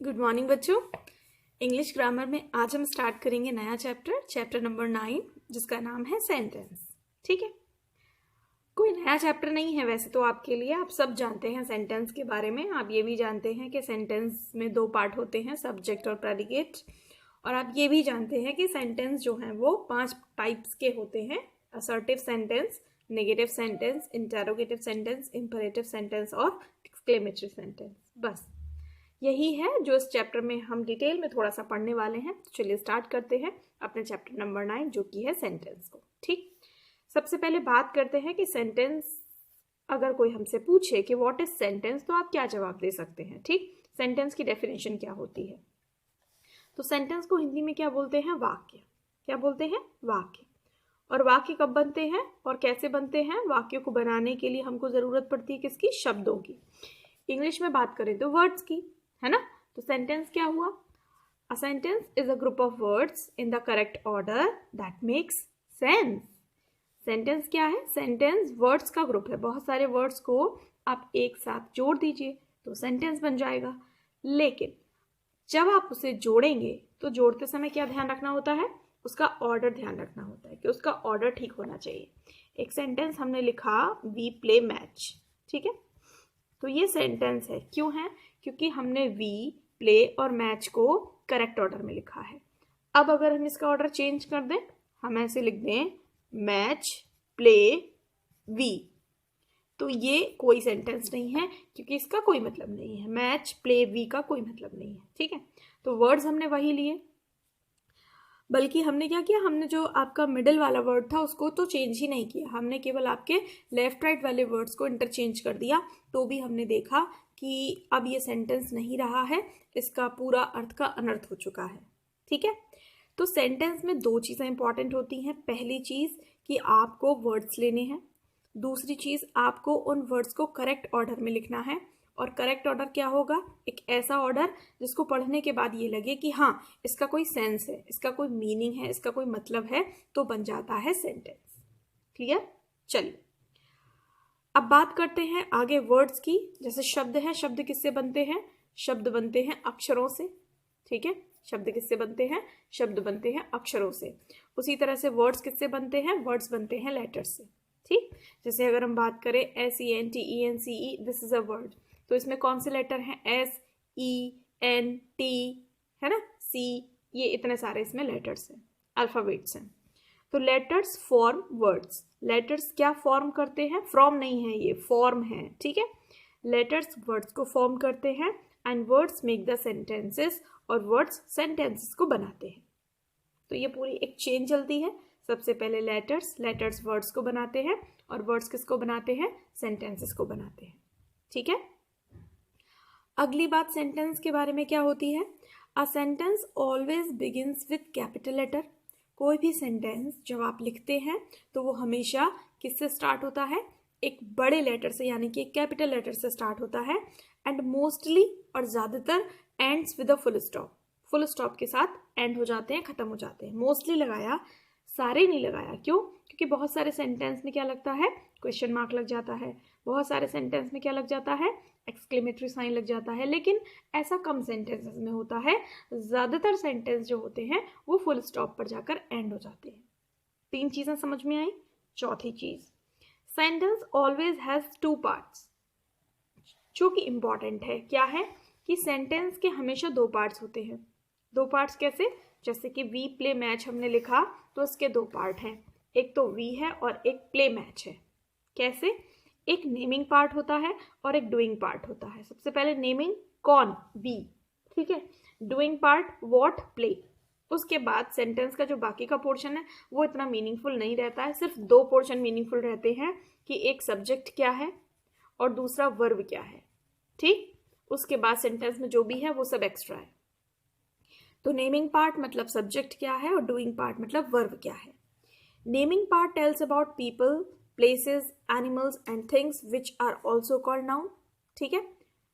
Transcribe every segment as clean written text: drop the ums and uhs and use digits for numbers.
Good morning बच्चों। English grammar में आज हम स्टार्ट करेंगे नया चैप्टर नंबर 9, जिसका नाम है सेंटेंस। ठीक है, कोई नया चैप्टर नहीं है वैसे तो आपके लिए, आप सब जानते हैं सेंटेंस के बारे में। आप ये भी जानते हैं कि सेंटेंस में 2 पार्ट होते हैं, सब्जेक्ट और प्रेडिकेट। और आप ये भी जानते हैं कि सेंटेंस जो हैं वो 5 टाइप्स के होते हैं: assertive sentence, negative sentence, interrogative sentence, imperative sentence और एक्सक्लेमेटरी सेंटेंस। बस यही है जो इस चैप्टर में हम डिटेल में थोड़ा सा पढ़ने वाले हैं। तो चलिए स्टार्ट करते हैं अपने चैप्टर नंबर 9, जो कि है सेंटेंस को। ठीक, सबसे पहले बात करते हैं कि सेंटेंस, अगर कोई हमसे पूछे कि व्हाट इज सेंटेंस, तो आप क्या जवाब दे सकते हैं। ठीक, सेंटेंस की डेफिनेशन क्या होती है? तो सेंटेंस को हिंदी में क्या बोलते हैं? वाक्य। क्या बोलते हैं? वाक्य। और वाक्य कब बनते हैं और कैसे बनते हैं? वाक्यों को बनाने के लिए हमको जरूरत पड़ती है किसकी? शब्दों की। इंग्लिश में बात करें तो वर्ड्स की, है ना। तो सेंटेंस क्या हुआ? A sentence is a group of words in the correct order that makes sense. Sentence क्या है? सेंटेंस वर्ड्स का ग्रुप है। बहुत सारे वर्ड्स को आप एक साथ जोड़ दीजिए तो सेंटेंस बन जाएगा। लेकिन जब आप उसे जोड़ेंगे तो जोड़ते समय क्या ध्यान रखना होता है? उसका ऑर्डर ध्यान रखना होता है कि उसका ऑर्डर ठीक होना चाहिए। एक सेंटेंस हमने लिखा, वी प्ले मैच। ठीक है, तो ये सेंटेंस है। क्यों है? क्योंकि हमने वी, प्ले और मैच को करेक्ट ऑर्डर में लिखा है। अब अगर हम इसका ऑर्डर चेंज कर दें, हम ऐसे लिख दें मैच, प्ले, वी, तो ये कोई सेंटेंस नहीं है, क्योंकि इसका कोई मतलब नहीं है। मैच, प्ले, वी का कोई मतलब नहीं है। ठीक है, तो वर्ड्स हमने वही लिए, बल्कि हमने क्या किया, हमने जो आपका मिडिल वाला वर्ड था उसको तो चेंज ही नहीं किया, हमने केवल आपके लेफ्ट राइट वाले वर्ड्स को इंटरचेंज कर दिया। तो भी हमने देखा कि अब ये सेंटेंस नहीं रहा है, इसका पूरा अर्थ का अनर्थ हो चुका है। ठीक है, तो सेंटेंस में 2 चीज़ें इंपॉर्टेंट होती हैं। पहली चीज़ कि आपको वर्ड्स लेने हैं, दूसरी चीज़ आपको उन वर्ड्स को करेक्ट ऑर्डर में लिखना है। और करेक्ट ऑर्डर क्या होगा? एक ऐसा ऑर्डर जिसको पढ़ने के बाद ये लगे कि हाँ, इसका कोई सेंस है, इसका कोई मीनिंग है, इसका कोई मतलब है, तो बन जाता है सेंटेंस। क्लियर? चलिए अब बात करते हैं आगे वर्ड्स की। जैसे शब्द है, शब्द किससे बनते हैं? शब्द बनते हैं अक्षरों से। ठीक है, शब्द किससे बनते हैं? शब्द बनते हैं अक्षरों से। उसी तरह से वर्ड्स किससे बनते हैं? वर्ड्स बनते हैं लेटर्स से। ठीक, जैसे अगर हम बात करें SENTENCE, this is a word, तो इसमें कौन से लेटर हैं? SENT, है ना, C, ये इतने सारे इसमें लेटर्स हैं, अल्फाबेट्स हैं। तो लेटर्स फॉर्म वर्ड्स। लेटर्स क्या फॉर्म करते हैं? फ्रॉम नहीं है, ये फॉर्म है। ठीक है, लेटर्स वर्ड्स को फॉर्म करते हैं and words make the sentences, और वर्ड्स सेंटेंसेस को बनाते हैं। तो ये पूरी एक चेन चलती है। सबसे पहले लेटर्स वर्ड्स को बनाते हैं, और वर्ड्स किसको बनाते हैं? सेंटेंसेस को बनाते हैं। ठीक है, अगली बात सेंटेंस के बारे में क्या होती है? A sentence always begins with capital letter. कोई भी सेंटेंस जब आप लिखते हैं तो वो हमेशा किससे स्टार्ट होता है? एक बड़े लेटर से, यानी कि एक कैपिटल लेटर से स्टार्ट होता है। एंड मोस्टली, और ज़्यादातर, ends with a full stop. Full stop के साथ एंड हो जाते हैं, खत्म हो जाते हैं। मोस्टली लगाया, सारे नहीं लगाया। क्यों? क्योंकि बहुत सारे सेंटेंस में क्या लगता है? क्वेश्चन मार्क लग जाता है। बहुत सारे सेंटेंस में क्या लग जाता है? एक्सक्लेमेटरी साइन लग जाता है। लेकिन ऐसा कम सेंटेंसेस में होता है। ज़्यादातर सेंटेंस जो होते हैं वो फुल स्टॉप पर जाकर एंड हो जाते हैं। 3 चीज़ें समझ में आई। चौथी चीज़, सेंटेंस ऑलवेज हैज़ 2 पार्ट्स, जो कि इंपॉर्टेंट है। क्या है? कि सेंटेंस के हमेशा 2 पार्ट्स होते हैं। 2 पार्ट्स कैसे? जैसे कि वी प्ले मैच हमने लिखा, तो इसके 2 पार्ट हैं, एक तो वी है और एक प्ले मैच है। कैसे? एक नेमिंग पार्ट होता है और एक डूइंग पार्ट होता है। सबसे पहले नेमिंग, कौन? वी। ठीक है, डूइंग पार्ट, व्हाट? प्ले। उसके बाद सेंटेंस का जो बाकी का पोर्शन है वो इतना मीनिंगफुल नहीं रहता है। सिर्फ 2 पोर्शन मीनिंगफुल रहते हैं, कि एक सब्जेक्ट क्या है और दूसरा वर्ब क्या है। ठीक, उसके बाद सेंटेंस में जो भी है वो सब एक्स्ट्रा है। तो नेमिंग पार्ट मतलब सब्जेक्ट क्या है, और डूइंग पार्ट मतलब वर्ब क्या है। Naming part tells about people, places, animals and things which are also called noun. ठीक है,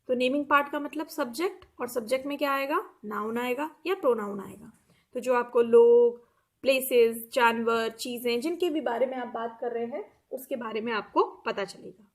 तो नेमिंग पार्ट का मतलब सब्जेक्ट, और सब्जेक्ट में क्या आएगा? नाउन आएगा या प्रोनाउन आएगा। तो जो आपको लोग, प्लेसेस, जानवर, चीज़ें, जिनके भी बारे में आप बात कर रहे हैं उसके बारे में आपको पता चलेगा।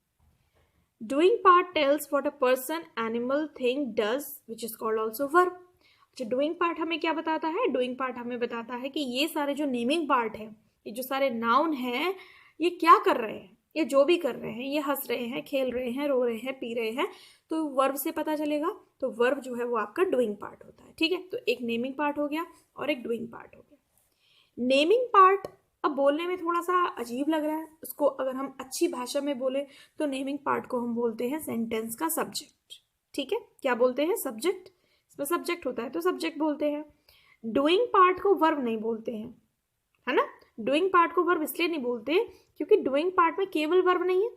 Doing part tells what a person, animal, thing does which is called also verb. अच्छा, डूइंग पार्ट हमें क्या बताता है? डूइंग पार्ट हमें बताता है कि ये सारे जो नेमिंग पार्ट है, ये जो सारे नाउन हैं, ये क्या कर रहे हैं, ये जो भी कर रहे हैं, ये हंस रहे हैं, खेल रहे हैं, रो रहे हैं, पी रहे हैं, तो वर्ब से पता चलेगा। तो वर्ब जो है वो आपका डूइंग पार्ट होता है। ठीक है, तो एक नेमिंग पार्ट हो गया और एक डूइंग पार्ट हो गया। नेमिंग पार्ट अब बोलने में थोड़ा सा अजीब लग रहा है, उसको अगर हम अच्छी भाषा में बोले तो नेमिंग पार्ट को हम बोलते हैं सेंटेंस का सब्जेक्ट। ठीक है, क्या बोलते हैं? सब्जेक्ट। इसमें सब्जेक्ट होता है तो सब्जेक्ट बोलते हैं। डूइंग पार्ट को वर्ब नहीं बोलते हैं, है ना। डूइंग पार्ट को वर्ब इसलिए नहीं बोलते क्योंकि डूइंग पार्ट में केवल वर्ब नहीं है,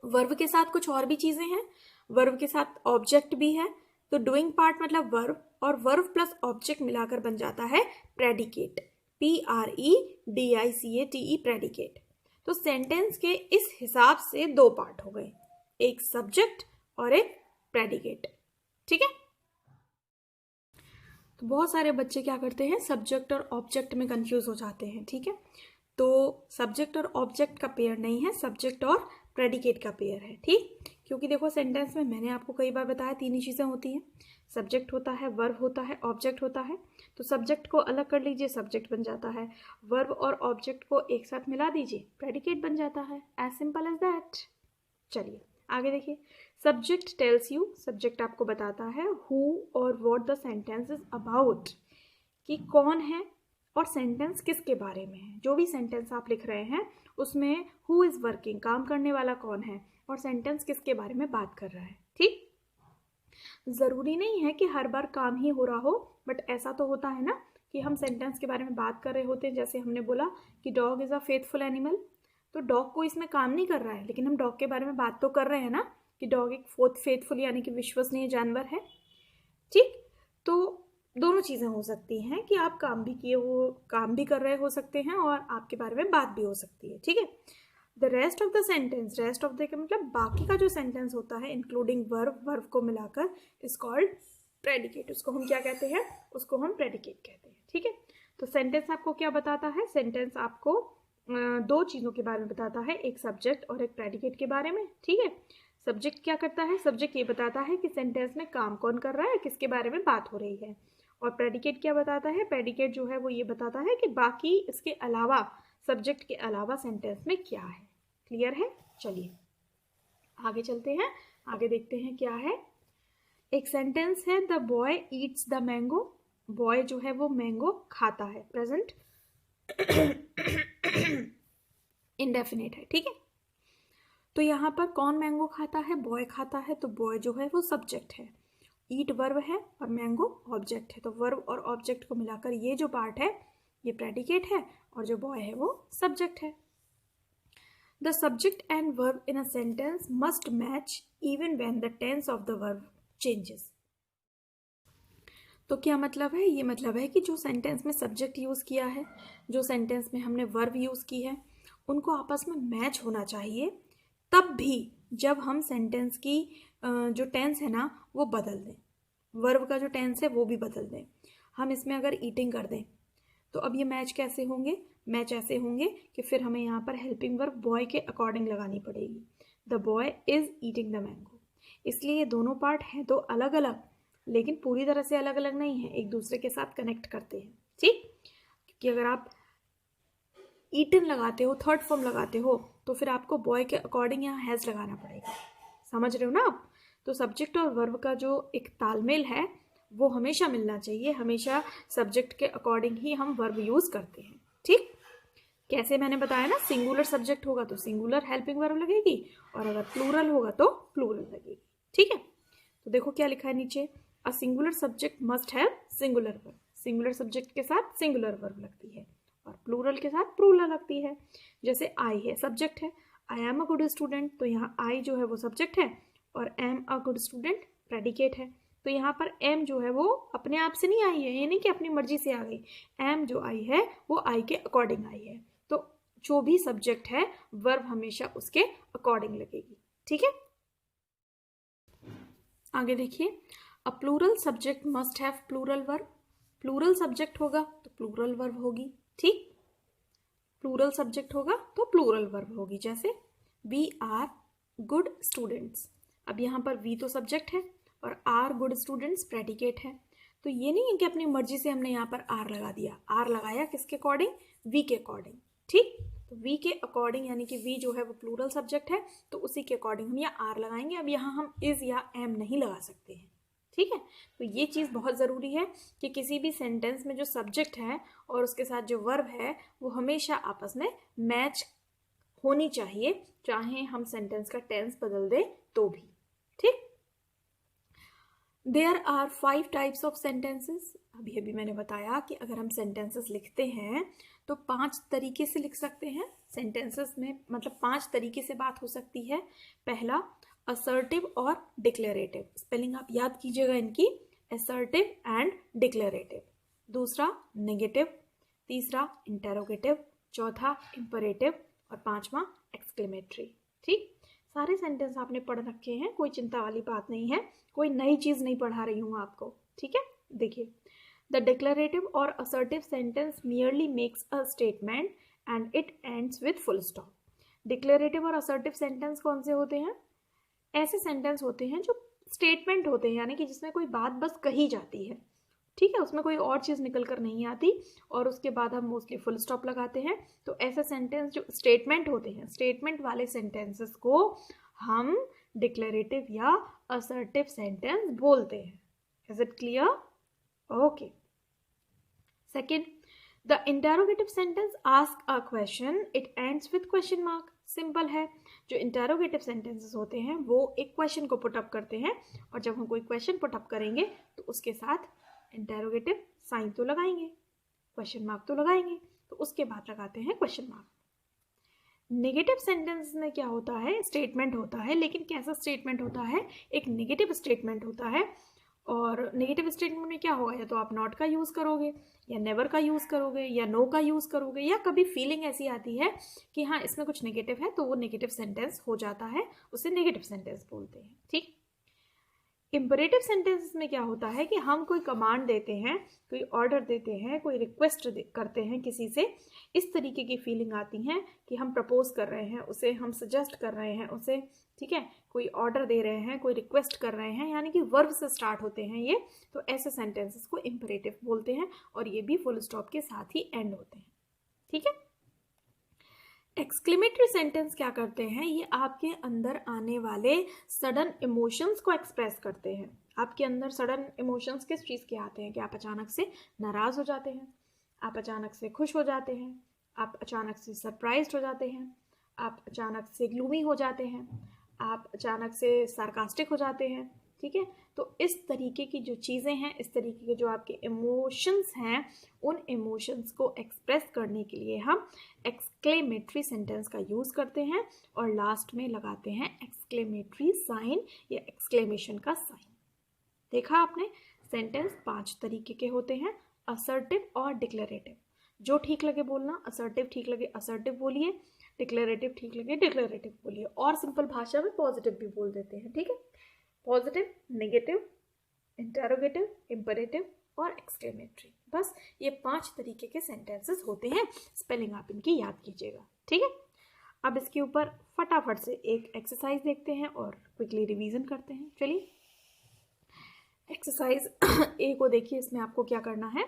वर्ब के साथ कुछ और भी चीजें हैं, वर्ब के साथ ऑब्जेक्ट भी है। तो डूइंग पार्ट मतलब वर्ब, और वर्ब प्लस ऑब्जेक्ट मिलाकर बन जाता है प्रेडिकेट, PREDICATE, प्रेडिकेट। तो सेंटेंस के इस हिसाब से दो पार्ट हो गए, एक सब्जेक्ट और एक प्रेडिकेट। ठीक है, तो बहुत सारे बच्चे क्या करते हैं, सब्जेक्ट और ऑब्जेक्ट में कंफ्यूज हो जाते हैं। ठीक है, तो सब्जेक्ट और ऑब्जेक्ट का पेयर नहीं है, सब्जेक्ट और प्रेडिकेट का पेयर है। ठीक, क्योंकि देखो सेंटेंस में मैंने आपको कई बार बताया तीन ही चीज़ें होती हैं, सब्जेक्ट होता है, वर्ब होता है, ऑब्जेक्ट होता है। तो सब्जेक्ट को अलग कर लीजिए, सब्जेक्ट बन जाता है, वर्ब और ऑब्जेक्ट को एक साथ मिला दीजिए, प्रेडिकेट बन जाता है, एज सिंपल एज दैट। चलिए आगे देखिए, सब्जेक्ट टेल्स यू, सब्जेक्ट आपको बताता है हु और what the sentence is about, कि कौन है और सेंटेंस किसके बारे में है। जो भी सेंटेंस आप लिख रहे हैं उसमें हु इज वर्किंग, काम करने वाला कौन है, और सेंटेंस किसके बारे में बात कर रहा है। ठीक, जरूरी नहीं है कि हर बार काम ही हो रहा हो, बट ऐसा तो होता है ना कि हम सेंटेंस के बारे में बात कर रहे होते हैं। जैसे हमने बोला कि dog is a faithful animal, तो डॉग को इसमें काम नहीं कर रहा है, लेकिन हम डॉग के बारे में बात तो कर रहे हैं ना, कि डॉग एक फेथफुल यानी कि विश्वसनीय जानवर है। ठीक, तो दोनों चीज़ें हो सकती हैं कि आप काम भी किए हो, काम भी कर रहे हो सकते हैं और आपके बारे में बात भी हो सकती है। ठीक है, the rest of the sentence, rest of the मतलब बाकी का जो सेंटेंस होता है इंक्लूडिंग वर्ब, वर्ब को मिलाकर इज कॉल्ड प्रेडिकेट। उसको हम क्या कहते हैं? उसको हम प्रेडिकेट कहते हैं। ठीक है, तो सेंटेंस आपको क्या बताता है? सेंटेंस आपको दो चीज़ों के बारे में बताता है, एक सब्जेक्ट और एक प्रेडिकेट के बारे में। ठीक है, सब्जेक्ट क्या करता है? सब्जेक्ट ये बताता है कि सेंटेंस में काम कौन कर रहा है, किसके बारे में बात हो रही है। और प्रेडिकेट क्या बताता है? प्रेडिकेट जो है वो ये बताता है कि बाकी इसके अलावा, सब्जेक्ट के अलावा सेंटेंस में क्या है। क्लियर है? चलिए आगे चलते हैं, आगे देखते हैं क्या है। एक सेंटेंस है, the boy eats the mango, boy जो है वो मैंगो खाता है, प्रेजेंट इंडेफिनिट है। ठीक है, तो यहाँ पर कौन मैंगो खाता है? बॉय खाता है, तो बॉय जो है वो सब्जेक्ट है, ईट वर्ब है और मैंगो ऑब्जेक्ट है। तो वर्ब और ऑब्जेक्ट को मिलाकर ये जो पार्ट है ये प्रेडिकेट है और जो बॉय है वो सब्जेक्ट है। The subject and verb in a sentence must match even when the tense of the verb changes. तो क्या मतलब है? ये मतलब है कि जो सेंटेंस में सब्जेक्ट यूज किया है, जो सेंटेंस में हमने वर्ब यूज की है, उनको आपस में मैच होना चाहिए, तब भी जब हम सेंटेंस की जो टेंस है ना वो बदल दें, वर्ब का जो टेंस है वो भी बदल दें। हम इसमें अगर ईटिंग कर दें तो अब ये मैच कैसे होंगे? मैच ऐसे होंगे कि फिर हमें यहाँ पर हेल्पिंग वर्ब बॉय के अकॉर्डिंग लगानी पड़ेगी, the boy is eating the mango. इसलिए ये दोनों पार्ट हैं तो अलग अलग, लेकिन पूरी तरह से अलग अलग नहीं है, एक दूसरे के साथ कनेक्ट करते हैं। ठीक, क्योंकि अगर आप ईटन लगाते हो, थर्ड फॉर्म लगाते हो, तो फिर आपको बॉय के अकॉर्डिंग यहाँ हैज़ लगाना पड़ेगा। समझ रहे हो ना आप? तो सब्जेक्ट और वर्ब का जो एक तालमेल है वो हमेशा मिलना चाहिए, हमेशा सब्जेक्ट के अकॉर्डिंग ही हम वर्ब यूज करते हैं। ठीक, कैसे मैंने बताया ना, सिंगुलर सब्जेक्ट होगा तो सिंगुलर हेल्पिंग वर्ब लगेगी, और अगर प्लूरल होगा तो प्लूरल लगेगी। ठीक है, तो देखो क्या लिखा है नीचे, a singular subject must have singular verb. Singular subject के साथ सिंगुलर वर्ब लगती है और प्लूरल के साथ प्लूरल लगती है। जैसे आई है, सब्जेक्ट है, I am a good student, तो यहाँ आई जो है वो सब्जेक्ट है और am a good student predicate है। तो यहाँ पर एम जो है वो अपने आप से नहीं आई है, ये नहीं कि अपनी मर्जी से आ गई, एम जो आई है वो आई के अकॉर्डिंग आई है। तो जो भी सब्जेक्ट है वर्ब हमेशा उसके अकॉर्डिंग लगेगी। ठीक है, आगे देखिए, a plural subject must have plural verb. Plural subject होगा तो प्लूरल वर्ब होगी। ठीक, प्लूरल सब्जेक्ट होगा तो प्लूरल वर्ब होगी। जैसे वी आर गुड स्टूडेंट्स। अब यहाँ पर वी तो सब्जेक्ट है और आर गुड स्टूडेंट्स प्रेडिकेट है, तो ये नहीं है कि अपनी मर्जी से हमने यहाँ पर आर लगा दिया। आर लगाया किसके अकॉर्डिंग? वी के अकॉर्डिंग। ठीक, तो वी के अकॉर्डिंग, यानी कि वी जो है वो प्लूरल सब्जेक्ट है, तो उसी के अकॉर्डिंग हम यहाँ आर लगाएंगे। अब यहाँ हम इज या एम नहीं लगा सकते हैं। ठीक है, तो ये चीज़ बहुत ज़रूरी है कि किसी भी सेंटेंस में जो सब्जेक्ट है और उसके साथ जो वर्ब है वो हमेशा आपस में मैच होनी चाहिए, चाहे हम सेंटेंस का टेंस बदल दें तो भी। ठीक, there are 5 types of sentences. अभी अभी मैंने बताया कि अगर हम सेंटेंसेस लिखते हैं तो 5 तरीके से लिख सकते हैं। सेंटेंसेस में मतलब 5 तरीके से बात हो सकती है। पहला असर्टिव और डिक्लेरेटिव, स्पेलिंग आप याद कीजिएगा इनकी, असर्टिव एंड डिक्लेरेटिव। दूसरा नेगेटिव, तीसरा इंटेरोगेटिव, चौथा इंपरेटिव और पांचवा एक्सक्लेमेटरी। ठीक, सारे सेंटेंस आपने पढ़ रखे हैं, कोई चिंता वाली बात नहीं है, कोई नई चीज नहीं पढ़ा रही हूँ आपको। ठीक है, देखिए, द डिक्लेरेटिव और assertive sentence merely makes a statement and it ends with full stop. Declarative और असर्टिव सेंटेंस कौन से होते हैं? ऐसे सेंटेंस होते हैं जो स्टेटमेंट होते हैं, यानी कि जिसमें कोई बात बस कही जाती है। ठीक है, उसमें कोई और चीज़ निकल कर नहीं आती और उसके बाद हम मोस्टली फुल स्टॉप लगाते हैं। तो ऐसे सेंटेंस जो स्टेटमेंट होते हैं, स्टेटमेंट वाले सेंटेंसेस को हम डिक्लेरेटिव या असर्टिव सेंटेंस बोलते हैं। Is it clear? Okay. Second, the interrogative sentence ask a question, it ends with question mark. Simple है, जो इंटेरोगेटिव सेंटेंसेस होते हैं वो एक क्वेश्चन को पुट अप करते हैं, और जब हम कोई क्वेश्चन पुट अप करेंगे तो उसके साथ इंटेरोगेटिव साइन तो लगाएंगे, क्वेश्चन मार्क तो लगाएंगे, तो उसके बाद लगाते हैं क्वेश्चन मार्क। नेगेटिव सेंटेंस में क्या होता है? स्टेटमेंट होता है, लेकिन कैसा स्टेटमेंट होता है? एक नेगेटिव स्टेटमेंट होता है। और नेगेटिव स्टेटमेंट में क्या होगा? या तो आप नॉट का यूज़ करोगे, या नेवर का यूज़ करोगे, या नो का यूज़ करोगे, या कभी फीलिंग ऐसी आती है कि हाँ इसमें कुछ नेगेटिव है, तो वो नेगेटिव सेंटेंस हो जाता है, उसे नेगेटिव सेंटेंस बोलते हैं। ठीक, इंपरेटिव सेंटेंसेस में क्या होता है कि हम कोई कमांड देते हैं, कोई ऑर्डर देते हैं, कोई रिक्वेस्ट करते हैं किसी से, इस तरीके की फीलिंग आती है कि हम प्रपोज कर रहे हैं उसे, हम सजेस्ट कर रहे हैं उसे। ठीक है, कोई ऑर्डर दे रहे हैं, कोई रिक्वेस्ट कर रहे हैं, यानी कि वर्ब से स्टार्ट होते हैं ये, तो ऐसे सेंटेंसेस को इंपरेटिव बोलते हैं, और ये भी फुल स्टॉप के साथ ही एंड होते हैं। ठीक है, एक्सक्लेमेटरी सेंटेंस क्या करते हैं? ये आपके अंदर आने वाले सडन इमोशंस को एक्सप्रेस करते हैं। आपके अंदर सडन इमोशंस किस चीज़ के आते हैं? कि आप अचानक से नाराज़ हो जाते हैं, आप अचानक से खुश हो जाते हैं, आप अचानक से सरप्राइज्ड हो जाते हैं, आप अचानक से ग्लूमी हो जाते हैं, आप अचानक से सार्कास्टिक हो जाते हैं। ठीक है, तो इस तरीके की जो चीज़ें हैं, इस तरीके के जो आपके इमोशंस हैं, उन इमोशंस को एक्सप्रेस करने के लिए हम एक्सक्लेमेटरी सेंटेंस का यूज़ करते हैं, और लास्ट में लगाते हैं एक्सक्लेमेटरी साइन या एक्सक्लेमेशन का साइन। देखा आपने, सेंटेंस 5 तरीके के होते हैं, असर्टिव और डिक्लेरेटिव। जो ठीक लगे बोलना, असर्टिव ठीक लगे असर्टिव बोलिए, डिक्लेरेटिव ठीक लगे डिक्लेरेटिव बोलिए, और सिंपल भाषा में पॉजिटिव भी बोल देते हैं। ठीक है, पॉजिटिव, नेगेटिव, इंटेरोगेटिव, इंपरेटिव और एक्सक्लेमेटरी, बस ये 5 तरीके के सेंटेंसेस होते हैं। स्पेलिंग आप इनकी याद कीजिएगा। ठीक है, अब इसके ऊपर फटाफट से एक एक्सरसाइज देखते हैं और क्विकली रिवीजन करते हैं। चलिए, एक्सरसाइज ए को देखिए, इसमें आपको क्या करना है?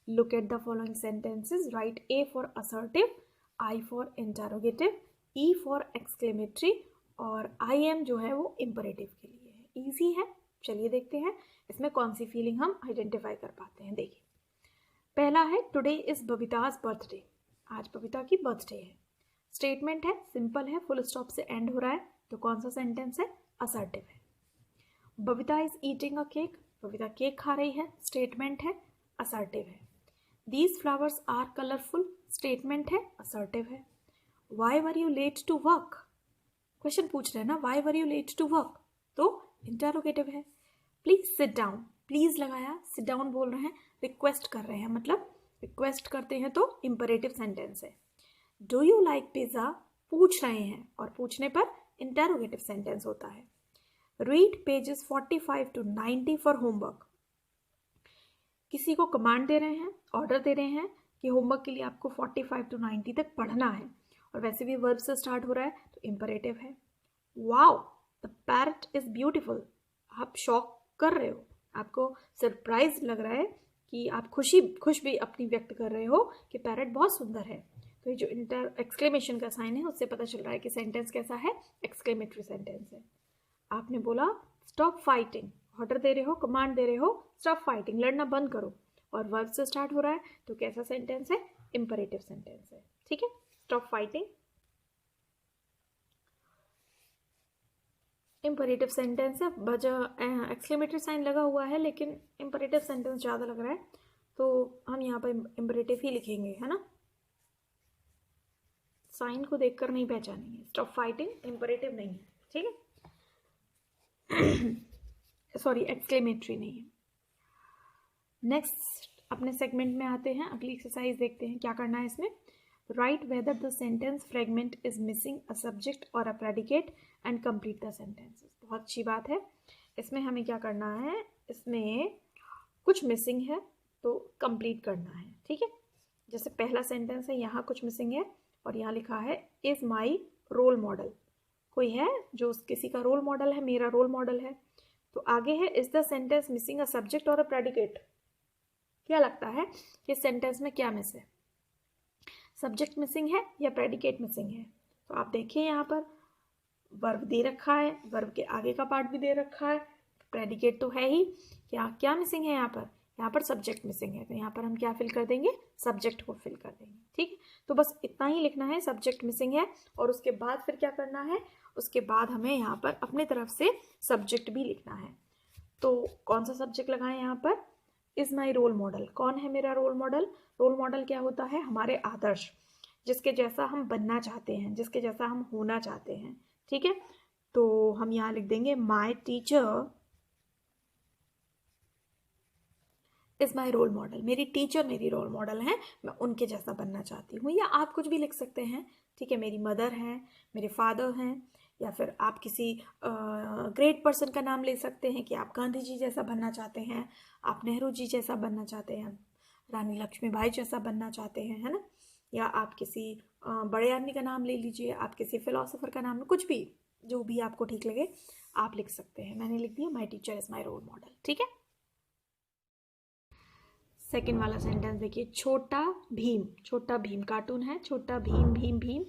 Look at the following sentences, right A for assertive, I for interrogative, E for exclamatory, और आई एम जो है वो इंपरेटिव के लिए है। ईजी है, चलिए देखते हैं इसमें कौन सी फीलिंग हम आइडेंटिफाई कर पाते हैं। देखिए, पहला है टुडे इज बबीताज बर्थडे, आज बबीता की बर्थडे है। स्टेटमेंट है, सिंपल है, फुल स्टॉप से एंड हो रहा है, तो कौन सा सेंटेंस है? असर्टिव है। Babita is eating a cake, Babita cake खा रही है, स्टेटमेंट है, असर्टिव है। These flowers are colourful, statement है, असर्टिव है। Why were you late to work, question पूछ रहे हैं ना, why were you late to work, तो इंटेरोगेटिव है। प्लीज सिट डाउन, प्लीज लगाया, सिट डाउन बोल रहे हैं, रिक्वेस्ट कर रहे हैं, मतलब रिक्वेस्ट करते हैं तो इंपरेटिव सेंटेंस है। डू यू लाइक पिज्जा, पूछ रहे हैं, और पूछने पर इंटेरोगेटिव सेंटेंस होता है। Read pages 45 to 90 for homework, किसी को कमांड दे रहे हैं, ऑर्डर दे रहे हैं कि होमवर्क के लिए आपको 45 to 90 तक पढ़ना है, और वैसे भी वर्ब से स्टार्ट हो रहा है तो इंपरेटिव है। Wow the parrot is beautiful. आप शॉक कर रहे हो, आपको सरप्राइज लग रहा है कि आप खुश भी अपनी व्यक्त कर रहे हो कि पैरट बहुत सुंदर है। तो ये जो एक्सक्लेमेशन का साइन है उससे पता चल रहा है कि सेंटेंस कैसा है, एक्सक्लेमेटरी सेंटेंस है। आपने बोला स्टॉप फाइटिंग, ऑर्डर दे रहे हो, कमांड दे रहे हो, स्टॉप फाइटिंग, लड़ना बंद करो, और वर्ब से स्टार्ट हो रहा है, तो कैसा सेंटेंस है, इंपरेटिव सेंटेंस है। ठीक है, स्टॉप फाइटिंग इंपरेटिव सेंटेंस है। वजह एक्सक्लेमेटरी साइन लगा हुआ है लेकिन इंपरेटिव सेंटेंस ज़्यादा लग रहा है, तो हम यहाँ पर इंपरेटिव ही लिखेंगे, है ना। साइन को देखकर नहीं पहचानेंगे, स्टॉप फाइटिंग इंपरेटिव नहीं है, ठीक है, सॉरी एक्सक्लेमेटरी नहीं है। नेक्स्ट अपने सेगमेंट में आते हैं, अगली एक्सरसाइज देखते हैं क्या करना है इसमें। Write whether the sentence fragment is missing a subject or a predicate and complete the sentences. बहुत अच्छी बात है। इसमें हमें क्या करना है, इसमें कुछ मिसिंग है तो कंप्लीट करना है, ठीक है। जैसे पहला सेंटेंस है, यहाँ कुछ मिसिंग है और यहाँ लिखा है इज माई रोल मॉडल। कोई है जो किसी का रोल मॉडल है, मेरा रोल मॉडल है। तो आगे है is the sentence missing a subject or a predicate. क्या लगता है कि सेंटेंस में क्या मिस है, सब्जेक्ट मिसिंग है या प्रेडिकेट मिसिंग है। तो आप देखिए यहाँ पर वर्ब दे रखा है, वर्ब के आगे का पार्ट भी दे रखा है, प्रेडिकेट तो है ही, क्या क्या मिसिंग है यहाँ पर सब्जेक्ट मिसिंग है। तो यहाँ पर हम क्या फिल कर देंगे, सब्जेक्ट को फिल कर देंगे, ठीक है। तो बस इतना ही लिखना है, सब्जेक्ट मिसिंग है, और उसके बाद फिर क्या करना है, उसके बाद हमें यहाँ पर अपने तरफ से सब्जेक्ट भी लिखना है। तो कौन सा सब्जेक्ट लगाएं यहाँ पर, इज माई रोल मॉडल। कौन है मेरा रोल मॉडल, रोल मॉडल क्या होता है, हमारे आदर्श, जिसके जैसा हम बनना चाहते हैं, जिसके जैसा हम होना चाहते हैं, ठीक है। तो हम यहाँ लिख देंगे my teacher is my role model. मेरी टीचर मेरी रोल मॉडल है, मैं उनके जैसा बनना चाहती हूँ। या आप कुछ भी लिख सकते हैं, ठीक है, मेरी मदर हैं, मेरे फादर हैं, या फिर आप किसी ग्रेट पर्सन का नाम ले सकते हैं कि आप गांधी जी जैसा बनना चाहते हैं, आप नेहरू जी जैसा बनना चाहते हैं, रानी लक्ष्मीबाई जैसा बनना चाहते हैं, है ना। या आप किसी बड़े आदमी का नाम ले लीजिए, आप किसी फिलोसोफर का नाम, कुछ भी, जो भी आपको ठीक लगे आप लिख सकते हैं। मैंने लिख दिया my teacher is my role model, ठीक है। सेकेंड वाला सेंटेंस देखिए, छोटा भीम, छोटा भीम कार्टून है, छोटा Bhim Bhim Bhim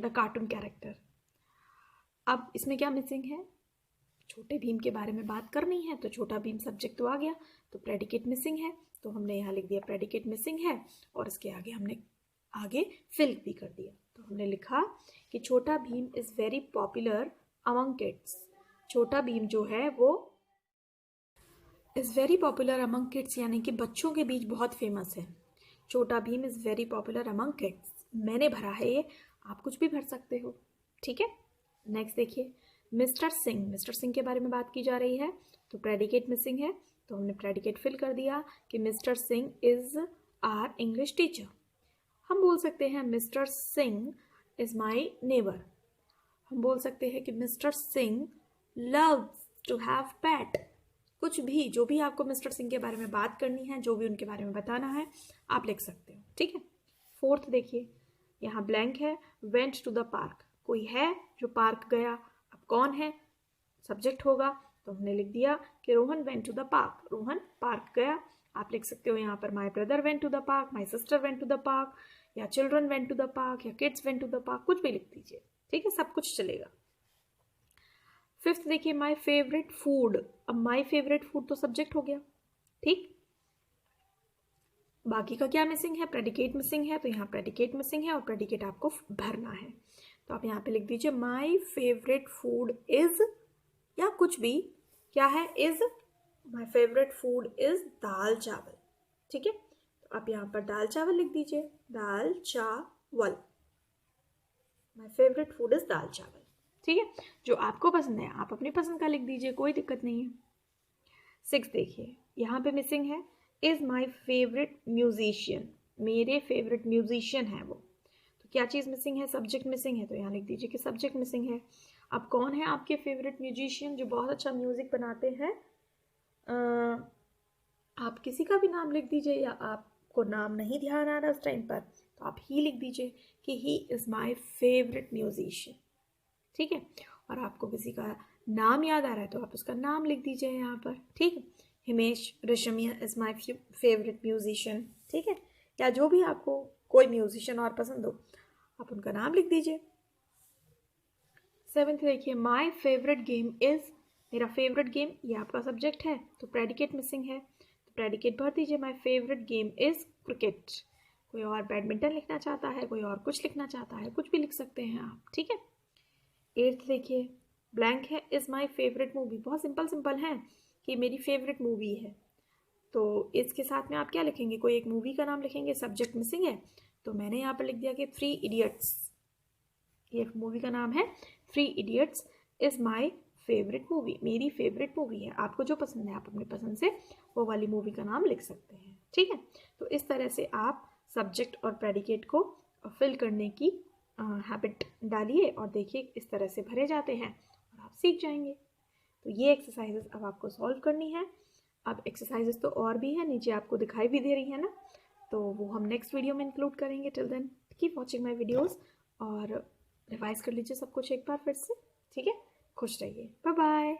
the cartoon character. अब इसमें क्या मिसिंग है, छोटे भीम के बारे में बात करनी है, तो छोटा भीम सब्जेक्ट तो आ गया, तो प्रेडिकेट मिसिंग है, तो हमने यहाँ लिख दिया प्रेडिकेट मिसिंग है, और इसके आगे हमने आगे फिल भी कर दिया। तो हमने लिखा कि छोटा Bhim is very popular among kids. छोटा भीम जो है वो is very popular among kids, यानी कि बच्चों के बीच बहुत फेमस है। छोटा Bhim is very popular among kids, मैंने भरा है ये, आप कुछ भी भर सकते हो, ठीक है। नेक्स्ट देखिए, मिस्टर सिंह, मिस्टर सिंह के बारे में बात की जा रही है, तो प्रेडिकेट मिसिंग है, तो हमने प्रेडिकेट फिल कर दिया कि mister Singh is our English teacher. हम बोल सकते हैं mister Singh is my neighbour. हम बोल सकते हैं कि mister Singh loves to have pet. कुछ भी, जो भी आपको मिस्टर सिंह के बारे में बात करनी है, जो भी उनके बारे में बताना है, आप लिख सकते हो, ठीक है। फोर्थ देखिए, यहाँ ब्लैंक है, वेंट टू द पार्क, कोई है जो पार्क गया, अब कौन है, सब्जेक्ट होगा, तो हमने लिख दिया कि Rohan went to the park, Rohan park गया। आप लिख सकते हो यहाँ पर my brother went to the park, my sister went to the park, या children went to the park, या kids went to the park, कुछ भी लिख दीजिए, ठीक है, सब कुछ चलेगा। फिफ्थ देखिए, माई फेवरेट फूड। अब माई फेवरेट फूड तो सब्जेक्ट हो गया, ठीक, बाकी का क्या मिसिंग है, प्रेडिकेट मिसिंग है, तो यहाँ प्रेडिकेट मिसिंग है और प्रेडिकेट आपको भरना है। तो आप यहाँ पे लिख दीजिए माई फेवरेट फूड इज, या कुछ भी, क्या है, is, my favourite food is dal chawal, ठीक है। तो आप यहाँ पर दाल चावल लिख दीजिए, दाल चावल, माई favourite food is dal chawal, ठीक है। जो आपको पसंद है आप अपनी पसंद का लिख दीजिए, कोई दिक्कत नहीं है। 6 देखिए, यहाँ पे मिसिंग है, इज़ माई फेवरेट म्यूजिशियन, मेरे फेवरेट म्यूजिशियन है वो। तो क्या चीज़ मिसिंग है, सब्जेक्ट मिसिंग है, तो यहाँ लिख दीजिए कि सब्जेक्ट मिसिंग है। अब कौन है आपके फेवरेट म्यूजिशियन जो बहुत अच्छा म्यूज़िक बनाते हैं, आप किसी का भी नाम लिख दीजिए, या आपको नाम नहीं ध्यान आ रहा उस टाइम पर, तो आप ही लिख दीजिए कि he is my favourite musician, ठीक है। और आपको किसी का नाम याद आ रहा है तो आप उसका नाम लिख दीजिए यहाँ पर, ठीक है। Himesh Reshammiya is my favourite musician, ठीक है। या जो भी आपको कोई म्यूजिशियन और पसंद हो आप उनका नाम लिख दीजिए। 7th देखिए, माई फेवरेट गेम इज़, मेरा फेवरेट गेम, ये आपका सब्जेक्ट है तो प्रेडिकेट मिसिंग है तो प्रेडिकेट भर दीजिए। My favourite game is cricket. कोई और बैडमिंटन लिखना चाहता है, कोई और कुछ लिखना चाहता है, कुछ भी लिख सकते हैं आप, ठीक है। 8th देखिए, ब्लैंक है, इज़ माई फेवरेट मूवी। बहुत सिंपल है कि मेरी फेवरेट मूवी है, तो इसके साथ में आप क्या लिखेंगे, कोई एक मूवी का नाम लिखेंगे। सब्जेक्ट मिसिंग है तो मैंने यहाँ पर लिख दिया कि 3 इडियट्स, ये मूवी का नाम है 3 idiots is my favourite movie, मेरी फेवरेट मूवी है। आपको जो पसंद है आप अपनी पसंद से वो वाली मूवी का नाम लिख सकते हैं, ठीक है। तो इस तरह से आप सब्जेक्ट और प्रेडिकेट को फिल करने की हैबिट डालिए और देखिए इस तरह से भरे जाते हैं और आप सीख जाएंगे। तो ये एक्सरसाइजेस अब आपको सॉल्व करनी है। अब एक्सरसाइजेस तो और भी हैं, नीचे आपको दिखाई भी दे रही है ना, तो वो हम नेक्स्ट वीडियो में इंक्लूड करेंगे। Till then keep watching my videos और रिवाइज कर लीजिए सब कुछ एक बार फिर से, ठीक है। खुश रहिए, बाय बाय।